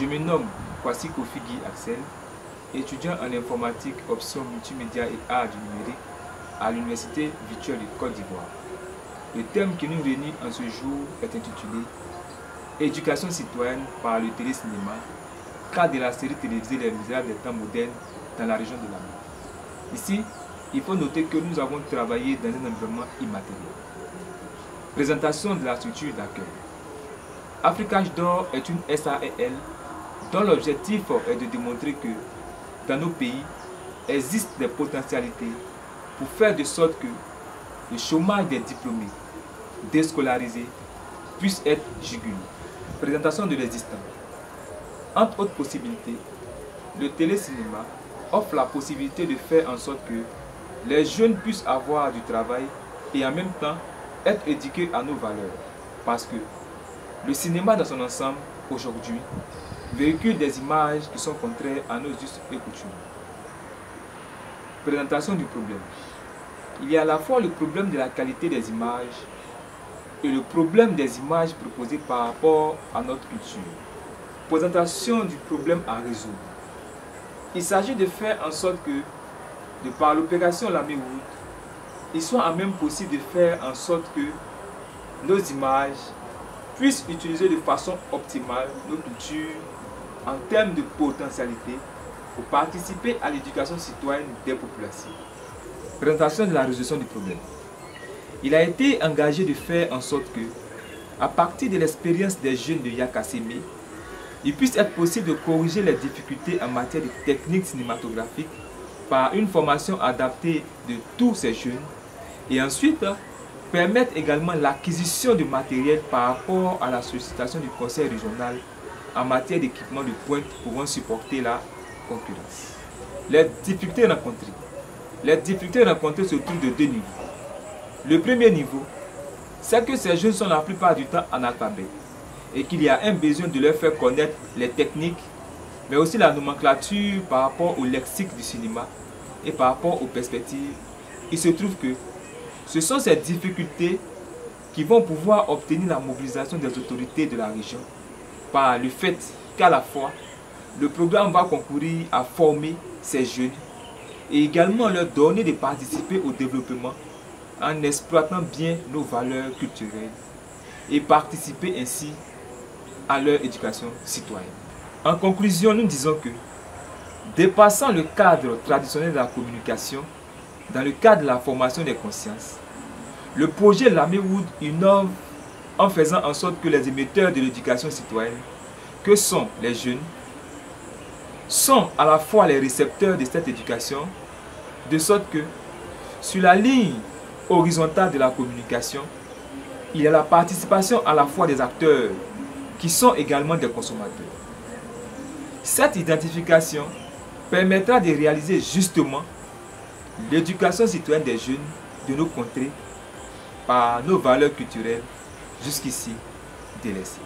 me nomme Kwasi Kofi Guy Axel, étudiant en informatique, option multimédia et art du numérique à l'Université virtuelle de Côte d'Ivoire. Le thème qui nous réunit en ce jour est intitulé Éducation citoyenne par le télécinéma, cadre de la série télévisée Les Misérables des temps modernes dans la région de la Mer. Ici, il faut noter que nous avons travaillé dans un environnement immatériel. Présentation de la structure d'accueil. Africage d'Or est une SARL dont l'objectif est de démontrer que dans nos pays existent des potentialités pour faire de sorte que le chômage des diplômés déscolarisés puisse être jugulé. Présentation de l'existant. Entre autres possibilités, le télécinéma offre la possibilité de faire en sorte que les jeunes puissent avoir du travail et en même temps être éduqués à nos valeurs. Parce que le cinéma dans son ensemble, aujourd'hui, véhicule des images qui sont contraires à nos us et coutumes. Présentation du problème. Il y a à la fois le problème de la qualité des images et le problème des images proposées par rapport à notre culture. Présentation du problème à résoudre. Il s'agit de faire en sorte que, de par l'opération Laméwood, il soit en même possible de faire en sorte que nos images puissent utiliser de façon optimale nos cultures en termes de potentialité pour participer à l'éducation citoyenne des populations. Présentation de la résolution du problème. Il a été engagé de faire en sorte que, à partir de l'expérience des jeunes de Yakasseme, il puisse être possible de corriger les difficultés en matière de techniques cinématographiques par une formation adaptée de tous ces jeunes et ensuite permettre également l'acquisition de matériel par rapport à la sollicitation du conseil régional en matière d'équipement de pointe pouvant supporter la concurrence. Les difficultés rencontrées. Les difficultés rencontrées se trouvent de deux niveaux. Le premier niveau, c'est que ces jeunes sont la plupart du temps analphabètes et qu'il y a un besoin de leur faire connaître les techniques, mais aussi la nomenclature par rapport au lexique du cinéma et par rapport aux perspectives. Il se trouve que ce sont ces difficultés qui vont pouvoir obtenir la mobilisation des autorités de la région par le fait qu'à la fois, le programme va concourir à former ces jeunes et également leur donner de participer au développement en exploitant bien nos valeurs culturelles et participer ainsi à leur éducation citoyenne. En conclusion, nous disons que, dépassant le cadre traditionnel de la communication, dans le cadre de la formation des consciences, le projet Laméwood innove en faisant en sorte que les émetteurs de l'éducation citoyenne, que sont les jeunes, sont à la fois les récepteurs de cette éducation, de sorte que, sur la ligne horizontale de la communication, il y a la participation à la fois des acteurs qui sont également des consommateurs. Cette identification permettra de réaliser justement l'éducation citoyenne des jeunes de nos contrées par nos valeurs culturelles jusqu'ici délaissées.